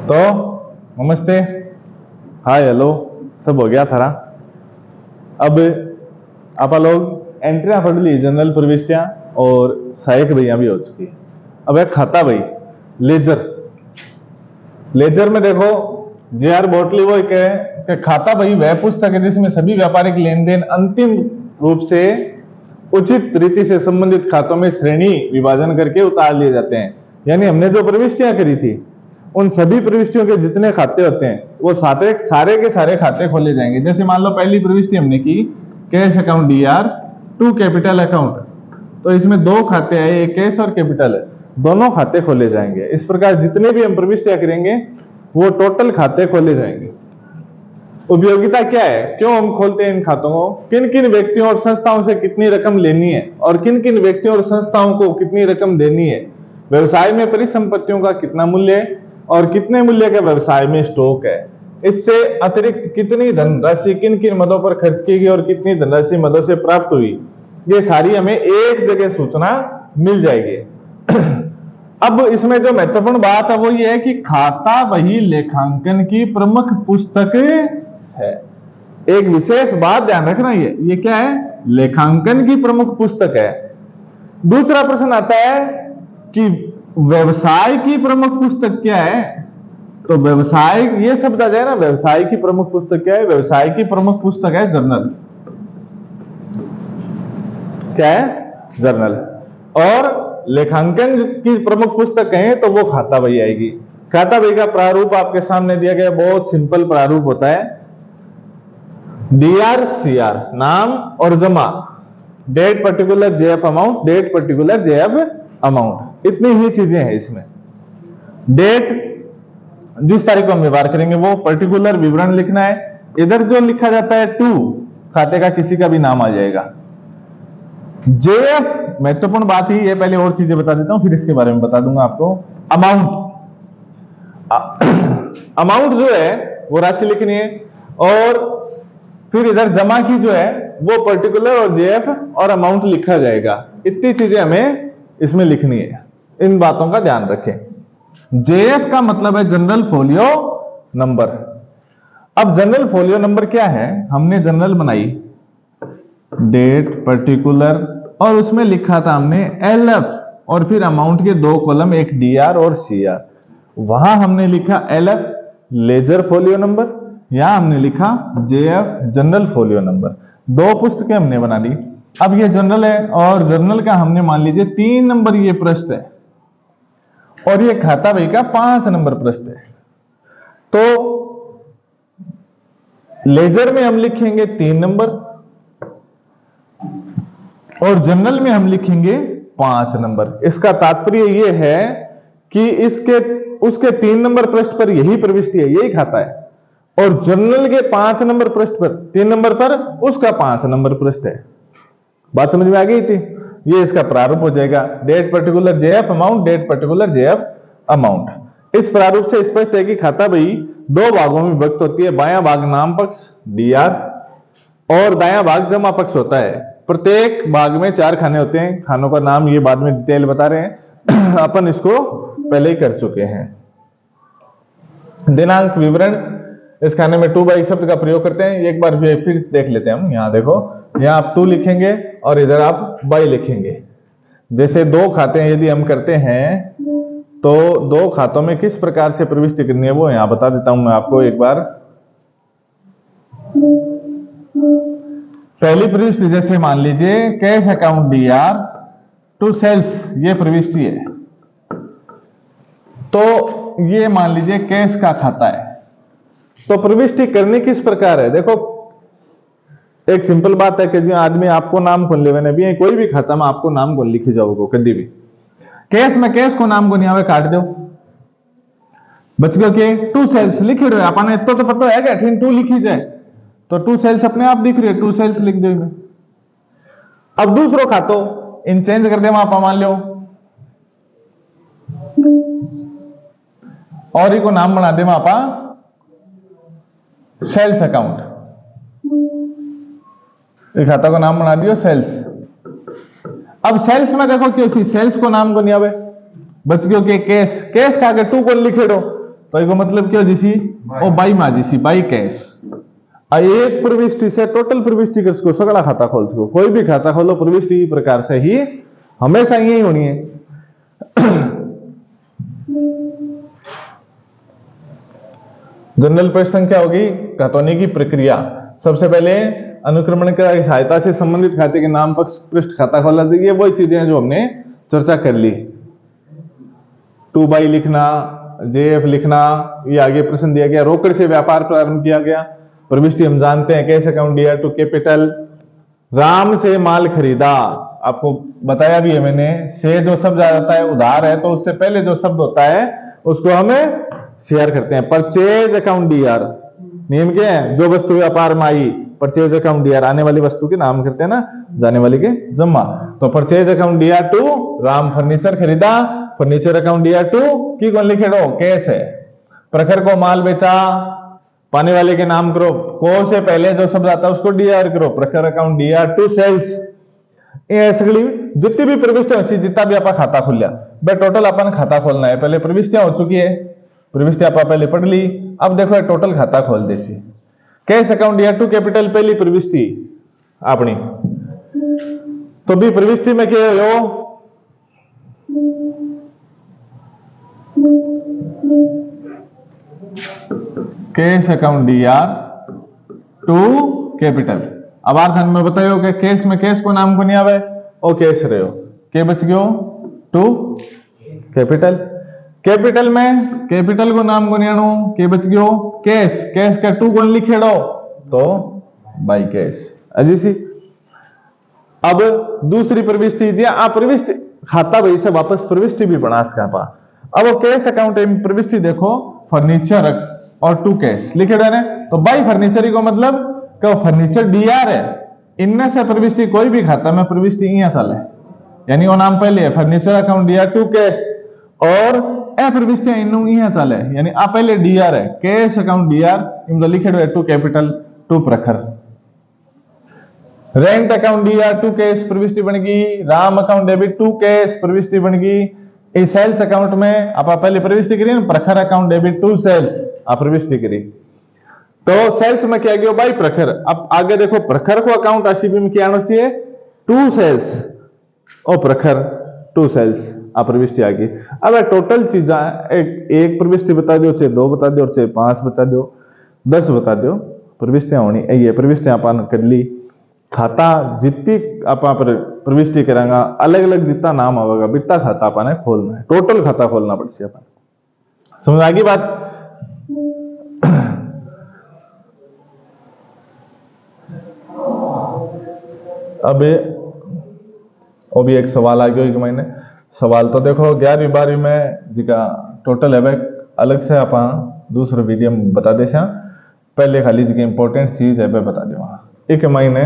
तो नमस्ते, हाय, हेलो, सब हो गया थारा। अब आप लोग एंट्रियां पढ़ ली, जनरल प्रविष्टियां और सहायक भैया भी हो चुकी। अब एक खाता भाई लेजर। लेजर में देखो जे.आर. बोटली वो एक है कि खाता भाई वह पुस्तक है जिसमें सभी व्यापारिक लेन देन अंतिम रूप से उचित रीति से संबंधित खातों में श्रेणी विभाजन करके उतार लिए जाते हैं। यानी हमने जो प्रविष्टियां करी थी उन सभी प्रविष्टियों के जितने खाते होते हैं वो सारे के सारे खाते खोले जाएंगे। जैसे मान लो पहली प्रविष्टि हमने की cash account DR. To capital account, तो इसमें दो खाते आए, एक कैश और कैपिटल है, दोनों खाते खोले जाएंगे। इस प्रकार जितने भी हम प्रविष्टियां करेंगे वो टोटल खाते खोले जाएंगे। उपयोगिता क्या है, क्यों हम खोलते हैं इन खातों को, किन किन व्यक्तियों और संस्थाओं से कितनी रकम लेनी है और किन किन व्यक्तियों और संस्थाओं को कितनी रकम देनी है, व्यवसाय में परिसंपत्तियों का कितना मूल्य है और कितने मूल्य का व्यवसाय में स्टॉक है, इससे अतिरिक्त कितनी धनराशि किन किन मदों पर खर्च की गई और कितनी धनराशि मदों से प्राप्त हुई, ये सारी हमें एक जगह सूचना मिल जाएगी। अब इसमें जो महत्वपूर्ण बात है वो ये है कि खाता बही लेखांकन की प्रमुख पुस्तक है। एक विशेष बात ध्यान रखना, ये क्या है, लेखांकन की प्रमुख पुस्तक है। दूसरा प्रश्न आता है कि व्यवसाय की प्रमुख पुस्तक क्या है, तो व्यवसाय, ये शब्द आ जाए ना, व्यवसाय की प्रमुख पुस्तक क्या है, व्यवसाय की प्रमुख पुस्तक है जर्नल। क्या है, जर्नल। और लेखांकन की प्रमुख पुस्तक कहें तो वो खाता बही आएगी। खाता बही का प्रारूप आपके सामने दिया गया, बहुत सिंपल प्रारूप होता है। डी.आर. सी.आर. नाम और जमा, date particular JF. Amount, date particular JF. Amount, इतनी ही चीजें हैं इसमें। डेट जिस तारीख को हम व्यवहार करेंगे वो पर्टिकुलर विवरण लिखना है। इधर जो लिखा जाता है टू, खाते का किसी का भी नाम आ जाएगा। जे.एफ. महत्वपूर्ण बात ही है, पहले और चीजें बता देता हूं फिर इसके बारे में बता दूंगा आपको। अमाउंट, अमाउंट जो है वो राशि लिखनी है, और फिर इधर जमा की जो है वो पर्टिकुलर और जे.एफ. और अमाउंट लिखा जाएगा। इतनी चीजें हमें इसमें लिखनी है, इन बातों का ध्यान रखें। जे.एफ. का मतलब है जनरल फोलियो नंबर। अब जनरल फोलियो नंबर क्या है, हमने जनरल बनाई, डेट पर्टिकुलर, और उसमें लिखा था हमने एल.एफ. और फिर अमाउंट के दो कॉलम, एक डी.आर. और सी.आर. वहां हमने लिखा एल.एफ. लेजर फोलियो नंबर, यहां हमने लिखा जे.एफ. General folio number. दो पुस्तकें हमने बना ली। अब ये जनरल है और जनरल का हमने मान लीजिए 3 नंबर ये पृष्ठ है, और ये खाता बही का 5 नंबर पृष्ठ है। तो लेजर में हम लिखेंगे 3 नंबर और जनरल में हम लिखेंगे 5 नंबर। इसका तात्पर्य यह है कि उसके 3 नंबर पृष्ठ पर यही प्रविष्टि है, यही खाता है, और जनरल के 5 नंबर पृष्ठ पर, 3 नंबर पर उसका 5 नंबर पृष्ठ है। बात समझ में आ गई थी। ये इसका प्रारूप हो जाएगा, date particular JF. Amount, date particular JF. Amount. इस प्रारूप से स्पष्ट है कि खाता बही 2 भागों में विभक्त होती है। बायां भाग नाम पक्ष डी.आर. और दायां भाग जमा पक्ष होता है। प्रत्येक भाग में 4 खाने होते हैं, खानों का नाम ये बाद में डिटेल बता रहे हैं अपन इसको पहले ही कर चुके हैं। दिनांक विवरण, इस खाने में 2 बाई शब्द का प्रयोग करते हैं। एक बार फिर देख लेते हैं हम। यहां देखो, यहां आप 2 लिखेंगे और इधर आप बाई लिखेंगे। जैसे 2 खाते यदि हम करते हैं तो 2 खातों में किस प्रकार से प्रविष्टि करनी है वो यहां बता देता हूं मैं आपको एक बार। पहली प्रविष्टि जैसे मान लीजिए cash account DR. To sales, ये प्रविष्टि है, तो ये मान लीजिए कैश का खाता है। तो प्रविष्टि करनी किस प्रकार है, देखो एक सिंपल बात है कि जो आदमी आपको नाम कौन लेवे ने भी, कोई भी खाता में आपको नाम कौन लिखे जाओगे कभी भी। कैश में कैश को नाम को नहीं आवे, काट दो, बच गयो के टू सेल्स लिखे रहे अपने, तो पता है कि 2 लिखी जाए तो 2 सेल्स अपने आप दिख रही है, 2 सेल्स लिख दो। अब दूसरो खातो इन चेंज कर दे, आप मान लो और ही को नाम बना दे आप सेल्स अकाउंट, खाता को नाम बना दियो सेल्स। अब सेल्स में देखो क्यों सी सेल्स को नाम को नहीं आवे, बच गयो के कैश, कैश का आगे 2 को लिखे दो, तो इसको मतलब क्या जिसी ओ बाई माजिसी बाई कैश। एक प्रविष्टि से टोटल प्रविष्टि कर सको सगड़ा खाता खोल सको, कोई भी खाता खोलो प्रविष्टि प्रकार से ही हमेशा यही होनी है। जनरल प्रश्न क्या होगी, खतौनी की प्रक्रिया। सबसे पहले अनुक्रमण की सहायता से संबंधित खाते के नाम पक्ष पृष्ठ खाता खोला जाएगी। वही चीजें जो हमने चर्चा कर ली, 2 बाई लिखना, जेएफ लिखना, ये आगे प्रश्न दिया गया। रोकड़ से व्यापार प्रारंभ किया गया, प्रविष्टि हम जानते हैं, कैश अकाउंट दिया टू कैपिटल। राम से माल खरीदा, आपको बताया भी है मैंने, से जो शब्द आ जाता है उधार है, तो उससे पहले जो शब्द होता है उसको हमें शेयर करते हैं। परचेज अकाउंट डीआर, नियम क्या है, जो वस्तु व्यापार में आई, परचेज अकाउंट डीआर, आने वाली वस्तु के नाम करते हैं ना, जाने वाली के जमा। तो purchase account DR to Ram furniture खरीदा, फर्नीचर अकाउंट डीआर टू की कौन लिखे दो, कैश है। प्रखर को माल बेचा, पाने वाले के नाम करो, को से पहले जो शब्द आता है उसको डीआर करो, प्रखर अकाउंट डीआर टू सेल्स। ये सगली जितनी भी प्रविष्टियां होती, जितना भी आपका खाता खुल लिया, बे टोटल अपन खाता खोलना है। पहले प्रविष्टियां हो चुकी है, प्रविष्टि आप पहले पढ़ ली, अब देखो टोटल खाता खोल देसी। Cash account DR to capital पहली प्रविष्टि अपनी, तो भी प्रविष्टि में क्या हो, cash account DR to capital. अब आर्धन में बतायो कि कैश में कैश को नाम को नहीं आवे, ओ कैश रहे हो, के बच गयो टू कैपिटल। कैपिटल में कैपिटल को नाम को नहीं आनो, के बच गयो कैश, कैश का टू कौन लिखेड़ो, तो बाई कैश अजी सी। अब दूसरी प्रविष्टि दिया, प्रविष्टि खाता भाई से वापस प्रविष्टि भी बना सका पा। अब वो कैश अकाउंट में प्रविष्टि देखो, फर्नीचर और टू कैश लिखे रहने, तो बाई फर्नीचर को मतलब कि फर्नीचर डीआर है, इनमें से प्रविष्टि कोई भी खाता में प्रविष्टि यहां चले, यानी वो नाम पहले है furniture account DR to cash, और ए प्रविष्टियां इन यहां चले, यानी आ पहले डीआर है, कैश अकाउंट डीआर इनमें लिखे रहे to capital to Prakhar. Rent account DR to cash प्रविष्टि बन गई, Ram account debit to cash प्रविष्टि बन गई। इस सेल्स अकाउंट में आप पहले प्रविष्टि करी ना, प्रखर अकाउंट डेबिट टू सेल्स आप प्रविष्टि करी, तो सेल्स में क्या गया भाई प्रखर। अब आगे देखो, प्रखर को अकाउंट आशीपी में क्या आना चाहिए, टू सेल्स और प्रखर टू सेल्स आप प्रविष्टि आ गई। अब टोटल चीजा एक प्रविष्टि बता दो, चाहे 2 बता दो, चाहे 5 बता दो, 10 बता दो, प्रविष्टियां होनी ये प्रविष्टियां अपन कर ली। खाता जितनी आप प्रविष्टि करांगा, अलग अलग जितना नाम आवेगा बितना खाता अपन खोलना है, टोटल खाता खोलना पड़ेगा अपन। समझ आ गई बात। अब वो भी एक सवाल आ गया एक महीने, सवाल तो देखो 11वीं 12वीं में जिका टोटल है अलग से आप दूसरे वीडियो में बता दे, पहले खाली जी इंपॉर्टेंट चीज है बता दो। एक महीने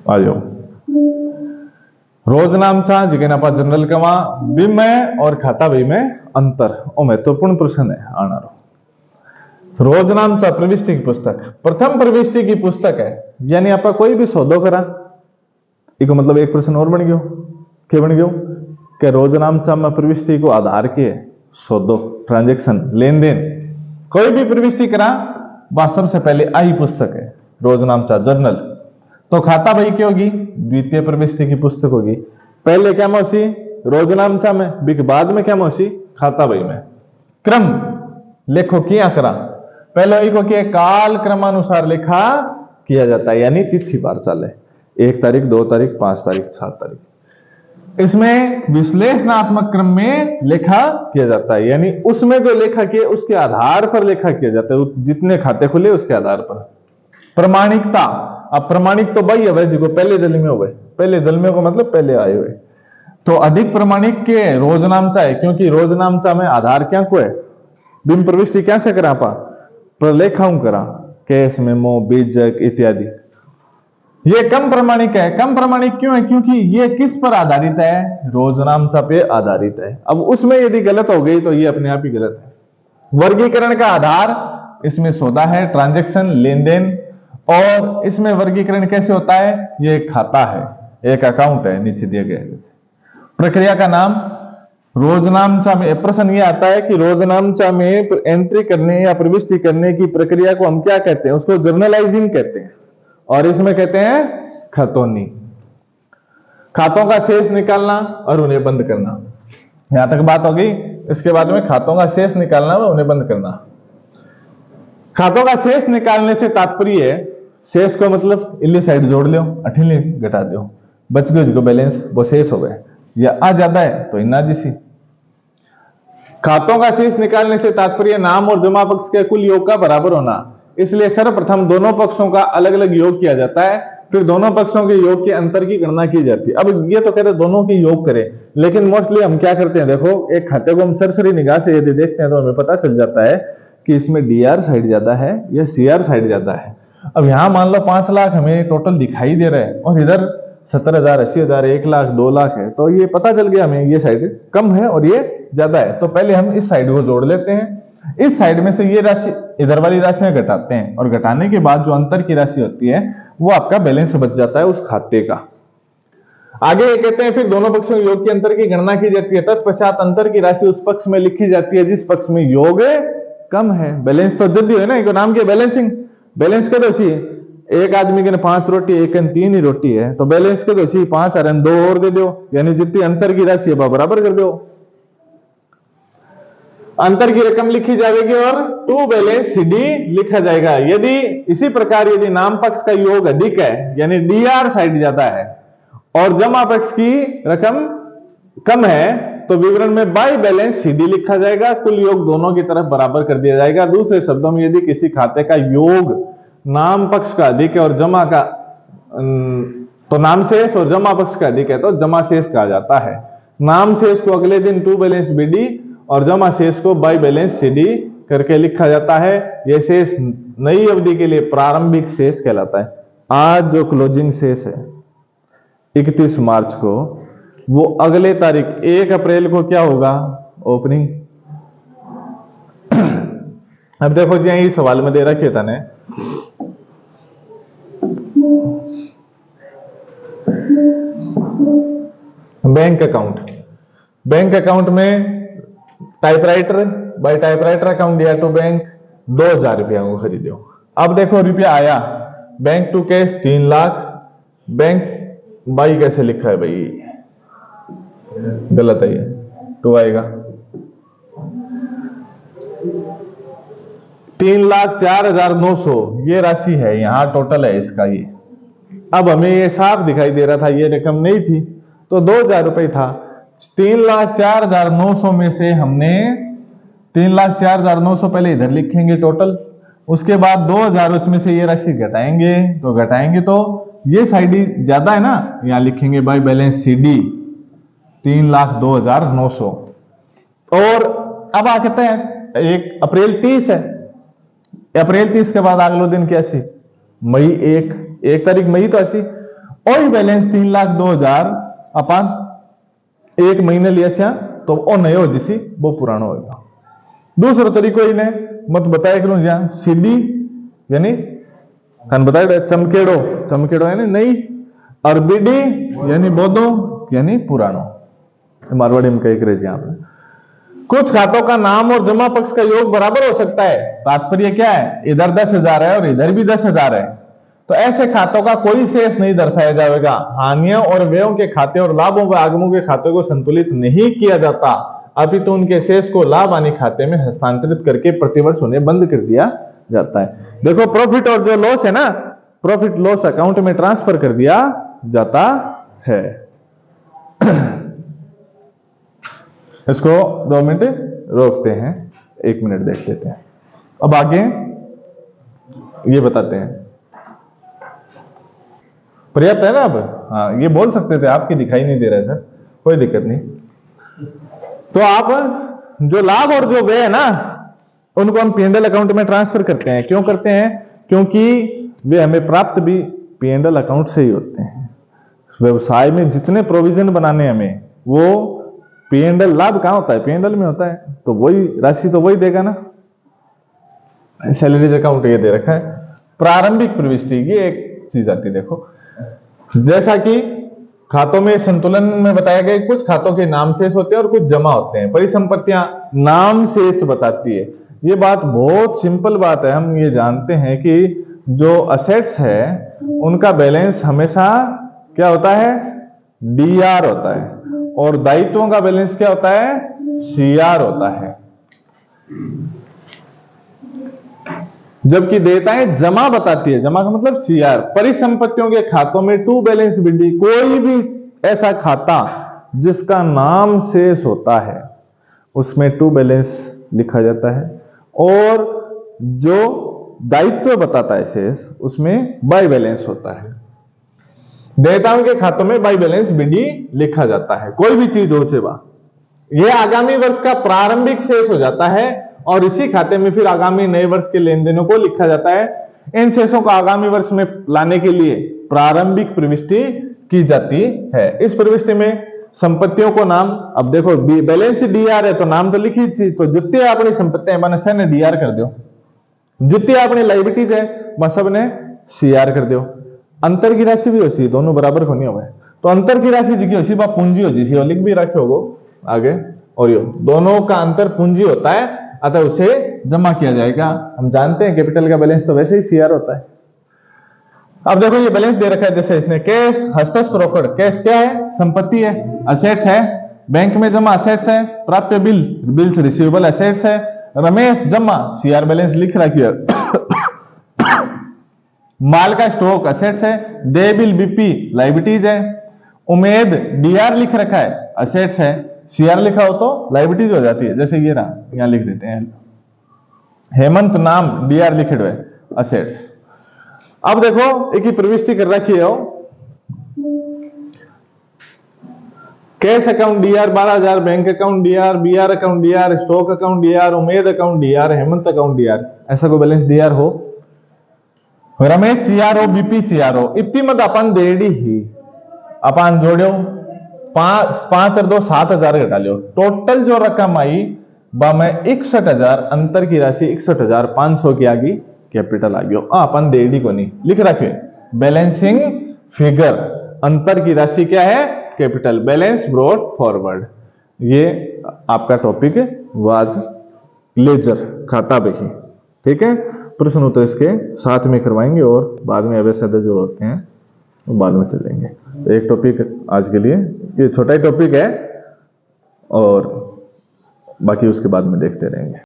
आ जाओ, रोज नाम था जिके आप जनरल कमा बी में और खाता बी में अंतर, ओ महत्वपूर्ण प्रश्न है आना रो। रोज नाम था प्रविष्टि की पुस्तक, प्रथम प्रविष्टि की पुस्तक है, यानी आप कोई भी सौदो करा, इको मतलब एक प्रश्न और बन गयो, क्या बन गयो कि रोज नाम चा में प्रविष्टि को आधार के सौदो ट्रांजैक्शन लेन देन कोई भी प्रविष्टि करा, वह सबसे पहले आई पुस्तक है रोज नाम चा जर्नल। तो खाता भाई क्या होगी, द्वितीय प्रविष्टि की पुस्तक होगी। पहले क्या मौसी रोज नाम चा में, बिक बाद में क्या मौसी खाता भाई में। क्रम लेखो किया करा, पहले को किया काल क्रमानुसार लिखा किया जाता है, यानी तिथि बार चले, 1 तारीख 2 तारीख 5 तारीख 7 तारीख। इसमें विश्लेषणात्मक क्रम में लेखा किया जाता है, यानी उसमें जो लेखा किया उसके आधार पर लेखा किया जाता है, जितने खाते खुले उसके आधार पर। प्रमाणिकता, अब प्रमाणिक तो भाई है जिसको पहले जल में हुए, पहले जल में को मतलब पहले आए हुए, तो अधिक प्रमाणिक के रोज नामचा है, क्योंकि रोज नामचा में आधार क्या को है, बिंब प्रविष्टि क्या से करा पा प्रलेखाओं करा, केस मेमो बीजक इत्यादि। ये कम प्रमाणिक है। कम प्रमाणिक क्यों है, क्योंकि ये किस पर आधारित है, रोज नामचा पे आधारित है। अब उसमें यदि गलत हो गई तो ये अपने आप ही गलत है। वर्गीकरण का आधार इसमें सौदा है, ट्रांजैक्शन लेन देन, और इसमें वर्गीकरण कैसे होता है, ये एक खाता है, एक अकाउंट है नीचे दिए गए। प्रक्रिया का नाम रोजनामचा में प्रश्न ये आता है कि रोजनामचा में एंट्री करने या प्रविष्टि करने की प्रक्रिया को हम क्या कहते हैं, उसको जर्नलाइजिंग कहते हैं, और इसमें कहते हैं खतौनी। खातों का शेष निकालना और उन्हें बंद करना, यहां तक बात हो गई। इसके बाद में खातों का शेष निकालना और उन्हें बंद करना। खातों का शेष निकालने से तात्पर्य है, शेष को मतलब इल्ली साइड जोड़ लो, अठिली घटा दो, बच गए जो बैलेंस वो शेष हो गए, या आ ज्यादा है तो इन्ना जिसी। खातों का शेष निकालने से तात्पर्य नाम और जमा पक्ष के कुल योग का बराबर होना। इसलिए सर्वप्रथम दोनों पक्षों का अलग अलग योग किया जाता है, फिर दोनों पक्षों के योग के अंतर की गणना की जाती है। अब ये तो कह रहे दोनों की योग करें, लेकिन मोस्टली हम क्या करते हैं, देखो एक खाते को हम सरसरी निगाह से यदि देखते हैं तो हमें पता चल जाता है कि इसमें डीआर साइड ज्यादा है या सीआर साइड ज्यादा है। अब यहां मान लो 5 लाख हमें टोटल दिखाई दे रहा है और इधर 70,000, 80,000, 1 लाख, 2 लाख है, तो ये पता चल गया हमें ये साइड कम है और ये ज्यादा है। तो पहले हम इस साइड को जोड़ लेते हैं, इस साइड में से ये राशि इधर वाली राशियां घटाते हैं, और घटाने के बाद जो अंतर की राशि होती है वो आपका बैलेंस बच जाता है उस खाते का। आगे ये कहते हैं फिर दोनों पक्षों के योग के अंतर की गणना की जाती है, तत्पश्चात अंतर की राशि उस पक्ष में लिखी जाती है जिस पक्ष में योग कम है। बैलेंस तो जल्दी है ना, इनको नाम के बैलेंसिंग। बैलेंस के दोषी एक आदमी के 5 रोटी, एक 3 ही रोटी है, तो बैलेंस के दोषी 5 और 2 और दे दो, यानी जितनी अंतर की राशि है बराबर कर दो। अंतर की रकम लिखी जाएगी और टू बैलेंस सीडी लिखा जाएगा। यदि इसी प्रकार यदि नाम पक्ष का योग अधिक है, यानी डीआर साइड ज्यादा है, और जमा पक्ष की रकम कम है, तो विवरण में बाई बैलेंस सीडी लिखा जाएगा, कुल योग दोनों की तरफ बराबर कर दिया जाएगा। दूसरे शब्दों में यदि किसी खाते का योग नाम पक्ष का अधिक है और जमा का तो नाम शेष, और जमा पक्ष का अधिक है तो जमा शेष कहा जाता है। नाम शेष को अगले दिन टू बैलेंस बीडी और जमा शेष को बाई बैलेंस सीडी करके लिखा जाता है। यह शेष नई अवधि के लिए प्रारंभिक शेष कहलाता है। आज जो क्लोजिंग शेष है 31 मार्च को, वो अगले तारीख 1 अप्रैल को क्या होगा, ओपनिंग। अब देखो जी यही सवाल में दे रखे था ने, बैंक अकाउंट। बैंक अकाउंट में टाइपराइटर बाय टाइपराइटर अकाउंट दिया टू बैंक 2,000 रुपया को खरीदो। अब देखो रुपया आया, bank to cash 3 lakh, bank by कैसे लिखा है भाई, गलत है, ये टू आएगा। 3,04,900 ये राशि है, यहां टोटल है इसका ये। अब हमें ये साफ दिखाई दे रहा था, ये रकम नहीं थी तो 2,000 रुपए था। 3,04,900 में से हमने 3,04,900 पहले इधर लिखेंगे टोटल, उसके बाद 2,000 उसमें से ये राशि घटाएंगे, तो ये साइड ही ज्यादा है ना, यहां लिखेंगे बाय बैलेंस सीडी 3,02,900। और अब आ कहते हैं 1 अप्रैल 30 है, अप्रैल 30 के बाद अगले दिन क्या सी, मई 1 तारीख मई तो ऐसी, और बैलेंस 3,02,000 अपन 1 महीने लिया से, तो वो नए हो जिसी वो पुराना होगा। दूसरा तरीको इन्हें मत बताया करूं, जहां सीडी यानी बताया चमकेड़ो यानी नई, और बीडी यानी बोधो यानी पुरानो, मारवाड़ी में कही करे यहां पे। कुछ खातों का नाम और जमा पक्ष का योग बराबर हो सकता है। तात्पर्य क्या है, इधर 10,000 है और इधर भी 10,000 है, तो ऐसे खातों का कोई शेष नहीं दर्शाया जाएगा। हानियों और व्ययों के खाते और लाभों व आगमों के खाते को संतुलित नहीं किया जाता, अपितु उनके शेष को लाभ हानि खाते में हस्तांतरित करके प्रतिवर्ष उन्हें बंद कर दिया जाता है। देखो प्रॉफिट और जो लॉस है ना, प्रॉफिट लॉस अकाउंट में ट्रांसफर कर दिया जाता है। इसको 2 मिनट रोकते हैं, 1 मिनट देख लेते हैं। अब आगे ये बताते हैं, पर्याप्त है ना। अब हाँ, ये बोल सकते थे, आपकी दिखाई नहीं दे रहा है सर, कोई दिक्कत नहीं। तो आप जो लाभ और जो व्यय है ना, उनको हम P&L अकाउंट में ट्रांसफर करते हैं। क्यों करते हैं, क्योंकि वे हमें प्राप्त भी P&L अकाउंट से ही होते हैं। व्यवसाय में जितने प्रोविजन बनाने हमें, वो P&L लाभ कहां होता है, P&L में होता है, तो वही राशि तो वही देगा ना। सैलरीज अकाउंट ये दे रखा है। प्रारंभिक प्रविष्टि की एक चीज आती है, देखो जैसा कि खातों में संतुलन में बताया गया कुछ खातों के नाम शेष होते हैं और कुछ जमा होते हैं। परिसंपत्तियां नाम शेष बताती है। ये बात बहुत सिंपल बात है। हम ये जानते हैं कि जो असेट्स है उनका बैलेंस हमेशा क्या होता है, डीआर होता है, और दायित्वों का बैलेंस क्या होता है, सीआर होता है। जबकि देयताएं जमा बताती है, जमा का मतलब सीआर। परिसंपत्तियों के खातों में टू बैलेंस बिल्डी, कोई भी ऐसा खाता जिसका नाम शेष होता है उसमें टू बैलेंस लिखा जाता है, और जो दायित्व बताता है शेष उसमें बाय बैलेंस होता है। देयताओं के खातों में बाय बैलेंस बिंडी लिखा जाता है। कोई भी चीज हो सेवा, यह आगामी वर्ष का प्रारंभिक शेष हो जाता है और इसी खाते में फिर आगामी नए वर्ष के लेन देनों को लिखा जाता है। इन शेषों को आगामी वर्ष में लाने के लिए प्रारंभिक प्रविष्टि की जाती है। इस प्रविष्टि में संपत्तियों को नाम, अब देखो बैलेंस डीआर है तो नाम तो लिखी थी, तो जितने अपनी संपत्तियां बने सब ने डीआर कर दो, जितने अपनी लाइबिलिटीज है वह सब ने सीआर कर दो। अंतर की राशि भी होती, दोनों बराबर होनी हो, तो अंतर की राशि जी होती वह पूंजी हो जी, लिख भी रखे होगो आगे, और यो दोनों का अंतर पूंजी होता है, अतः उसे जमा किया जाएगा। हम जानते हैं कैपिटल का बैलेंस तो वैसे ही सीआर होता है। अब देखो ये बैलेंस दे रखा है, जैसे इसने कैश, हस्तस्थ रोकड़, कैश क्या है, संपत्ति है, असेट्स है, बैंक में जमा असेट्स है, प्राप्य बिल, बिल्स रिसीवेबल असेट्स है, रमेश जमा, सीआर बैलेंस लिख रखी है, माल का स्टॉक असेट्स है, दे बिल बीपी लाइबिलिटीज है, उमेद डीआर लिख रखा है, असेट्स है, सीआर लिखा हो तो लाइबिलिटीज हो जाती है, जैसे ये रहा, यहां लिख देते हैं हेमंत नाम, डीआर लिखे हुए असेट्स। अब देखो एक ही प्रविष्टि कर रखी है, cash account DR 12,000, bank account DR, BR account DR, stock account DR, Umed account DR, Hemant account DR, ऐसा कोई बैलेंस डीआर हो, रमेश सीआर हो, बीपी सीआर हो, इतनी मत अपन देड़ी ही अपन जोड़ो 5 और 2 7,000 घटा लो, टोटल जो रकम आई बा में 61,000, अंतर की राशि 61,500 की आ गई, कैपिटल आ गया। अपन देड़ी को नहीं लिख रखे, बैलेंसिंग फिगर, अंतर की राशि क्या है, कैपिटल, बैलेंस ब्रॉट फॉरवर्ड। ये आपका टॉपिक वाज लेजर, खाता बही, ठीक है। प्रश्न उत्तर इसके साथ में करवाएंगे और बाद में अवश्य जो होते हैं वो बाद में चलेंगे। तो एक टॉपिक आज के लिए ये छोटा ही टॉपिक है और बाकी उसके बाद में देखते रहेंगे।